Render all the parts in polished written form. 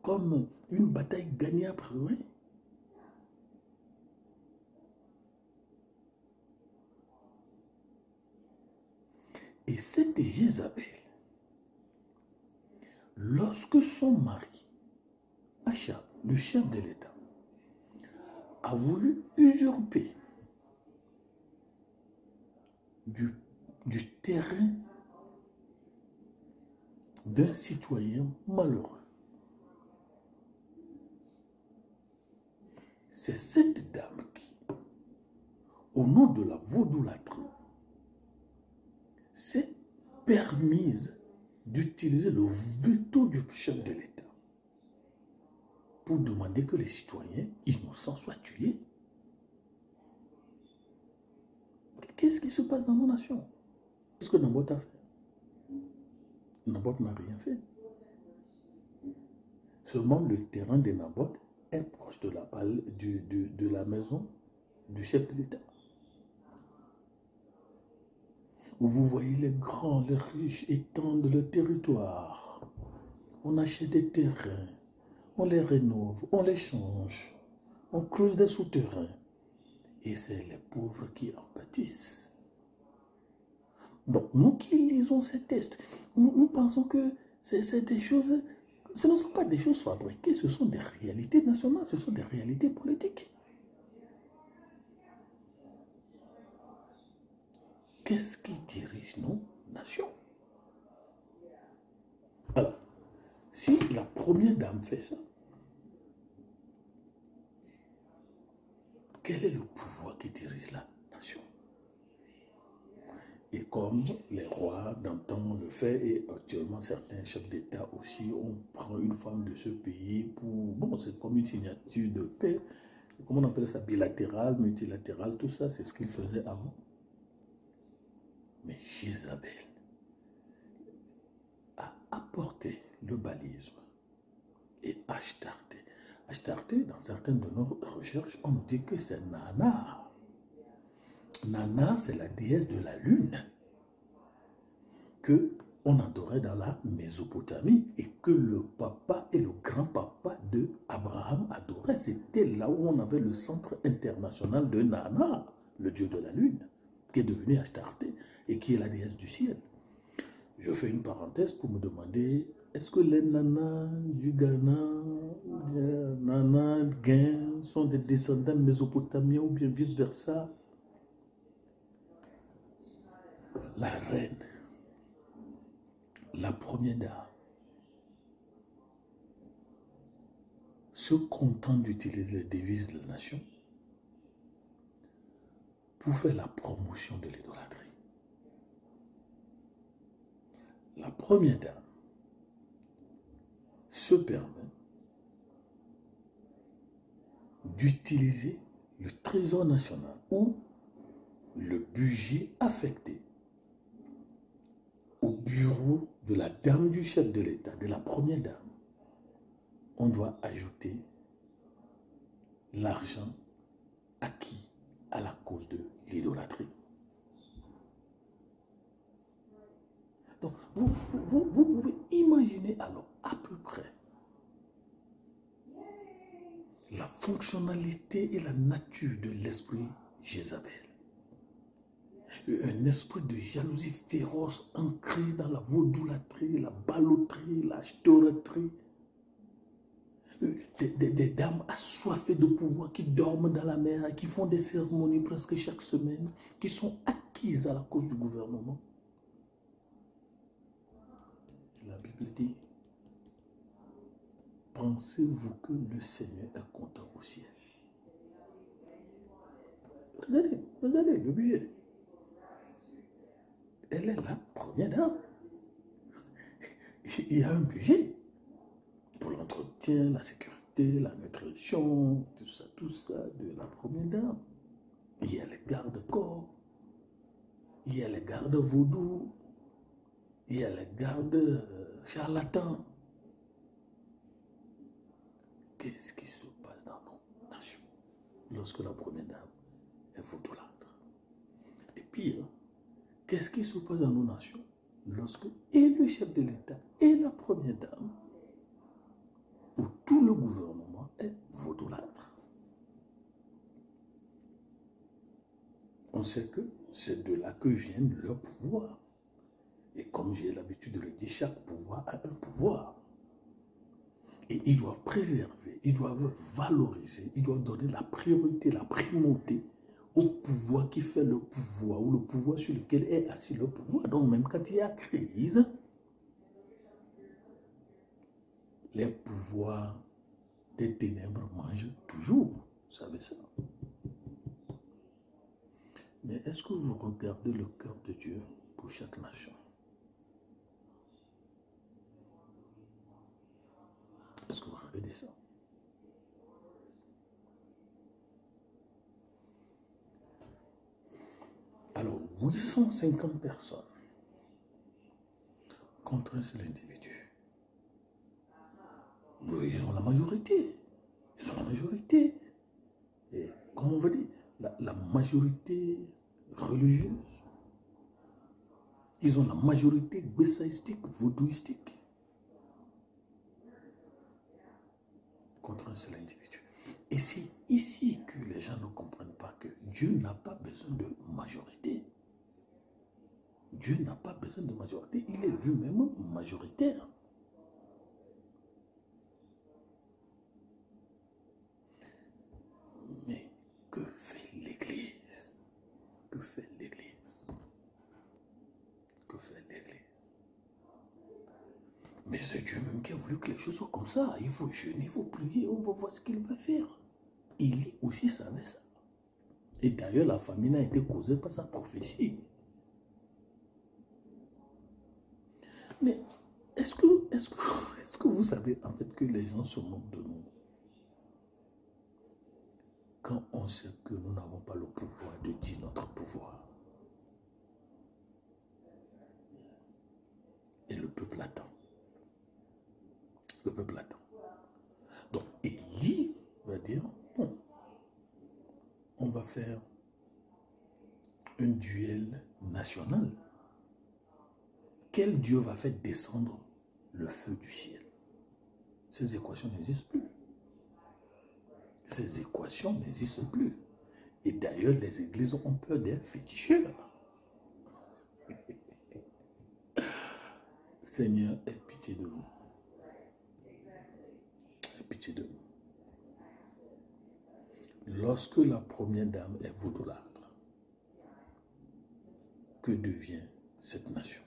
comme une bataille gagnée a priori. Et cette Jézabel, lorsque son mari, Achab, le chef de l'État, a voulu usurper du terrain d'un citoyen malheureux, c'est cette dame qui, au nom de la vaudoulatrie, s'est permise d'utiliser le veto du chef de l'État pour demander que les citoyens innocents soient tués. Qu'est-ce qui se passe dans nos nations? Qu'est-ce que Naboth a fait? Naboth n'a rien fait. Seulement le terrain de Naboth est proche de la maison du chef de l'État. Où vous voyez les grands, les riches étendent le territoire. On achète des terrains, on les rénove, on les change, on creuse des souterrains. Et c'est les pauvres qui en pâtissent. Donc, nous qui lisons ces textes, nous pensons que c'est des choses, ce ne sont pas des choses fabriquées, ce sont des réalités nationales, ce sont des réalités politiques. Qu'est-ce qui dirige nos nations? Alors, si la première dame fait ça, quel est le pouvoir qui dirige la nation? Et comme les rois d'antan le fait, et actuellement certains chefs d'État aussi, on prend une femme de ce pays pour... Bon, c'est comme une signature de paix. Comment on appelle ça? Bilatéral, multilatéral, tout ça, c'est ce qu'ils faisaient avant. Mais Jézabel a apporté le balisme et Ashtarté. Ashtarté, dans certaines de nos recherches, on nous dit que c'est Nana. Nana, c'est la déesse de la lune que on adorait dans la Mésopotamie et que le papa et le grand-papa de Abraham adoraient. C'était là où on avait le centre international de Nana, le dieu de la lune, qui est devenu Ashtarté et qui est la déesse du ciel. Je fais une parenthèse pour me demander, est-ce que les nanas du Ghana, les nanas Guin sont des descendants mésopotamiens ou bien vice-versa? La reine, la première dame, se content d'utiliser les devises de la nation pour faire la promotion de l'idolâtrie. La première dame se permet d'utiliser le trésor national ou le budget affecté au bureau de la dame du chef de l'État, de la première dame. On doit ajouter l'argent acquis à la cause de l'idolâtrie. Donc, vous pouvez imaginer alors à peu près la fonctionnalité et la nature de l'esprit Jézabel. Un esprit de jalousie féroce ancré dans la vaudoulatrie, la baloterie, la ch'toreterie. Des dames assoiffées de pouvoir qui dorment dans la mer, qui font des cérémonies presque chaque semaine, qui sont acquises à la cause du gouvernement. La Bible dit, pensez-vous que le Seigneur est content au ciel? Regardez le budget. Elle est la première dame. Il y a un budget pour l'entretien, la sécurité, la nutrition, tout ça de la première dame. Il y a les gardes-corps, il y a les gardes vaudous, il y a les gardes charlatans. Qu'est-ce qui se passe dans nos nations lorsque la première dame est vaudolâtre? Et pire, qu'est-ce qui se passe dans nos nations lorsque et le chef de l'État et la première dame où tout le gouvernement est vaudolâtre. On sait que c'est de là que vient leur pouvoir. Et comme j'ai l'habitude de le dire, chaque pouvoir a un pouvoir. Et ils doivent préserver, ils doivent valoriser, ils doivent donner la priorité, la primauté au pouvoir qui fait le pouvoir, ou le pouvoir sur lequel est assis le pouvoir. Donc même quand il y a crise, les pouvoirs des ténèbres mangent toujours. Vous savez ça. Mais est-ce que vous regardez le cœur de Dieu pour chaque nation? Est-ce que vous regardez ça? Alors, 850 personnes contre un seul individu. Ils ont la majorité. Ils ont la majorité. Et comment on veut dire, la majorité religieuse. Ils ont la majorité bessaïstique, vaudouistique. Contre un seul individu. Et c'est ici que les gens ne comprennent pas que Dieu n'a pas besoin de majorité. Dieu n'a pas besoin de majorité, il est lui-même majoritaire. Mais que fait l'Église? Que fait l'Église? Que fait l'Église? Mais c'est Dieu même qui a voulu que les choses soient comme ça. Il faut jeûner, il faut prier, on va voir ce qu'il va faire. Il aussi savait ça. Et d'ailleurs, la famine a été causée par sa prophétie. Mais est-ce que vous savez en fait que les gens se moquent de nous quand on sait que nous n'avons pas le pouvoir de dire notre pouvoir? Et le peuple attend. Le peuple attend. Donc Élie va dire, bon, on va faire un duel national. Quel Dieu va faire descendre le feu du ciel? Ces équations n'existent plus. Ces équations n'existent plus. Et d'ailleurs, les églises ont peur des féticheurs. Seigneur, aie pitié de nous. Aie pitié de nous. Lorsque la première dame est vaudolâtre, que devient cette nation?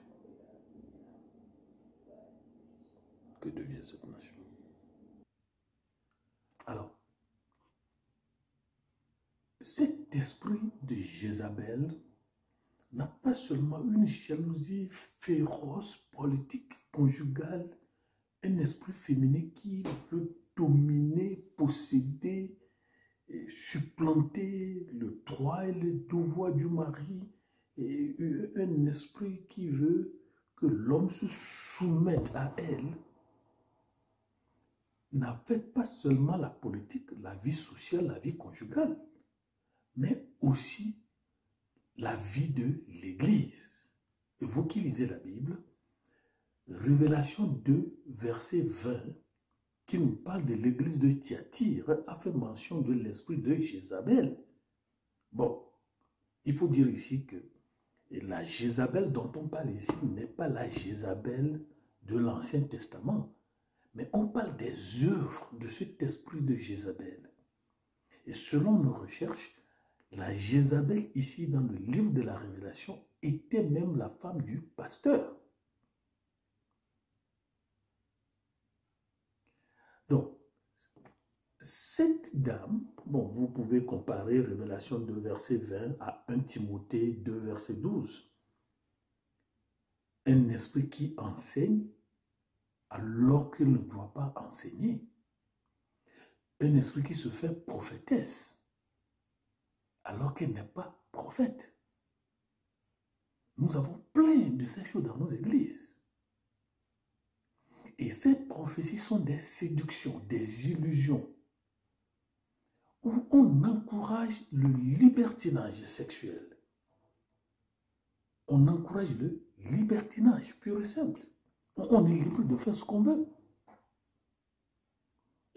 Que devient cette nation? Alors, cet esprit de Jézabel n'a pas seulement une jalousie féroce, politique, conjugale, un esprit féminin qui veut dominer, posséder, supplanter le droit et le devoir du mari, et un esprit qui veut que l'homme se soumette à elle, n'affecte pas seulement la politique, la vie sociale, la vie conjugale, mais aussi la vie de l'Église. Et vous qui lisez la Bible, Révélation 2, verset 20, qui nous parle de l'église de Thyatire, a fait mention de l'esprit de Jézabel. Bon, il faut dire ici que la Jézabel dont on parle ici n'est pas la Jézabel de l'Ancien Testament, mais on parle des œuvres de cet esprit de Jézabel. Et selon nos recherches, la Jézabel ici dans le livre de la Révélation était même la femme du pasteur. Donc, cette dame, bon, vous pouvez comparer Révélation 2, verset 20 à 1 Timothée 2, verset 12. Un esprit qui enseigne alors qu'il ne doit pas enseigner. Un esprit qui se fait prophétesse alors qu'elle n'est pas prophète. Nous avons plein de ces choses dans nos églises. Et ces prophéties sont des séductions, des illusions, où on encourage le libertinage sexuel. On encourage le libertinage pur et simple. On est libre de faire ce qu'on veut.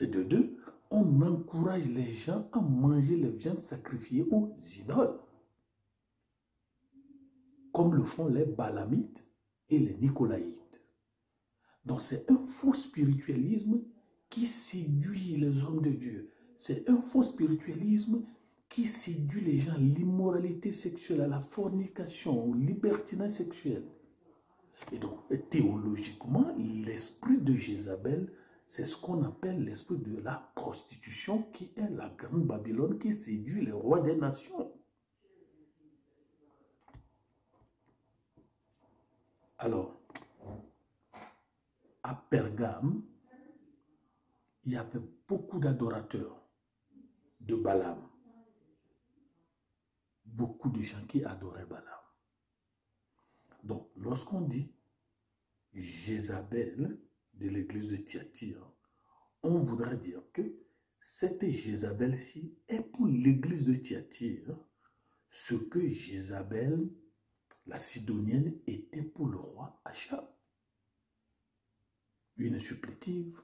Et de deux, on encourage les gens à manger les viandes sacrifiées aux idoles, comme le font les Balamites et les Nicolaïtes. Donc c'est un faux spiritualisme qui séduit les hommes de Dieu. C'est un faux spiritualisme qui séduit les gens à l'immoralité sexuelle, à la fornication, au libertinage sexuel. Et donc, théologiquement, l'esprit de Jézabel, c'est ce qu'on appelle l'esprit de la prostitution, qui est la grande Babylone qui séduit les rois des nations. Alors, à Pergame, il y avait beaucoup d'adorateurs de Balaam. Beaucoup de gens qui adoraient Balaam. Donc, lorsqu'on dit Jézabel de l'église de Thyatire, on voudra dire que cette Jézabel-ci est pour l'église de Thyatire ce que Jézabel, la Sidonienne, était pour le roi Achab. Une supplétive,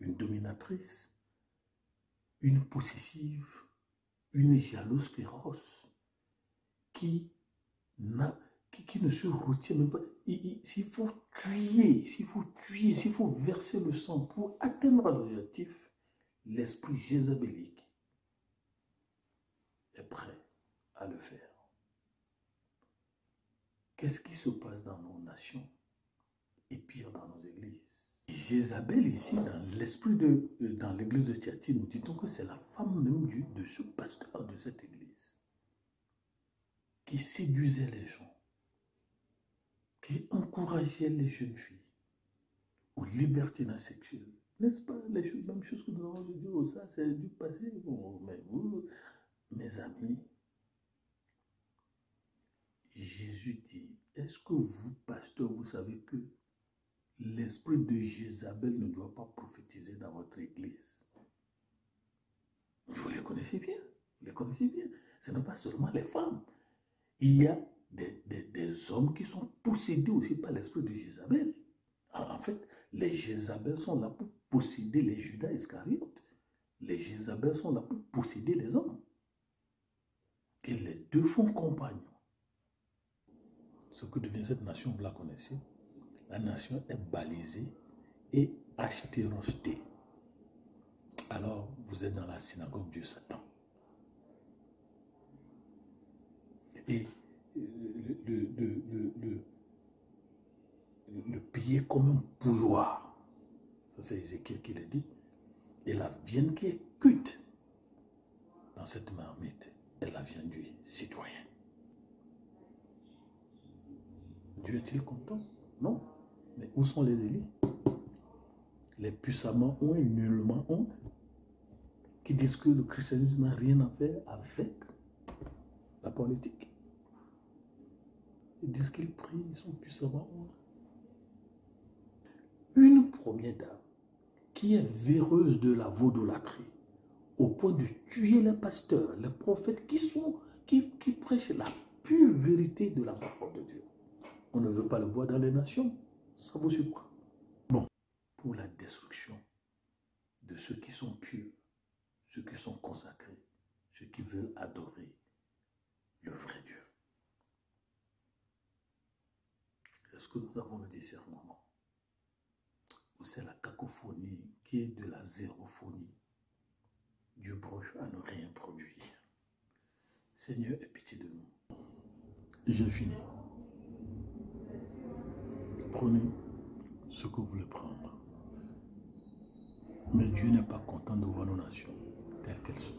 une dominatrice, une possessive, une jalouse féroce qui ne se retient même pas. S'il faut tuer, s'il faut verser le sang pour atteindre l'objectif, l'esprit jézabélique est prêt à le faire. Qu'est-ce qui se passe dans nos nations et pire dans nos églises? Jézabel ici, dans l'esprit dans l'église de Thyatire, nous dit-on que c'est la femme même de ce pasteur de cette église qui séduisait les gens, qui encourageait les jeunes filles au libertinage sexuel. N'est-ce pas les mêmes choses que nous avons dit? Oh, ça c'est du passé. Bon, mais vous, mes amis, Jésus dit, est-ce que vous, pasteur, vous savez que l'esprit de Jézabel ne doit pas prophétiser dans votre église? Vous les connaissez bien. Vous les connaissez bien. Ce n'est pas seulement les femmes. Il y a des hommes qui sont possédés aussi par l'esprit de Jézabel. En fait, les Jézabel sont là pour posséder les Judas Iscariotes. Les Jézabel sont là pour posséder les hommes. Et les deux font compagnons. Ce que devient cette nation, vous la connaissez. La nation est balisée et achtérostée. Alors, vous êtes dans la synagogue du Satan. Et le payer comme un pouloir. Ça, c'est Ézéchiel qui le dit. Et la viande qui est cuite dans cette marmite est la viande du citoyen. Dieu est-il content? Non. Mais où sont les élus? Les puissamment ont et nullement ont, qui disent que le christianisme n'a rien à faire avec la politique. Ils disent qu'ils prient, ils sont puissamment ont. Une première dame qui est véreuse de la vaudolâtrie, au point de tuer les pasteurs, les prophètes qui prêchent la pure vérité de la parole de Dieu. On ne veut pas le voir dans les nations. Ça vous surprend? Bon, pour la destruction de ceux qui sont purs, ceux qui sont consacrés, ceux qui veulent adorer le vrai Dieu. Est-ce que nous avons le discernement? Ou c'est la cacophonie qui est de la zérophonie? Dieu proche à ne rien produire. Seigneur, aie pitié de nous. J'ai fini. Prenez ce que vous voulez prendre. Mais Dieu n'est pas content de voir nos nations telles qu'elles sont.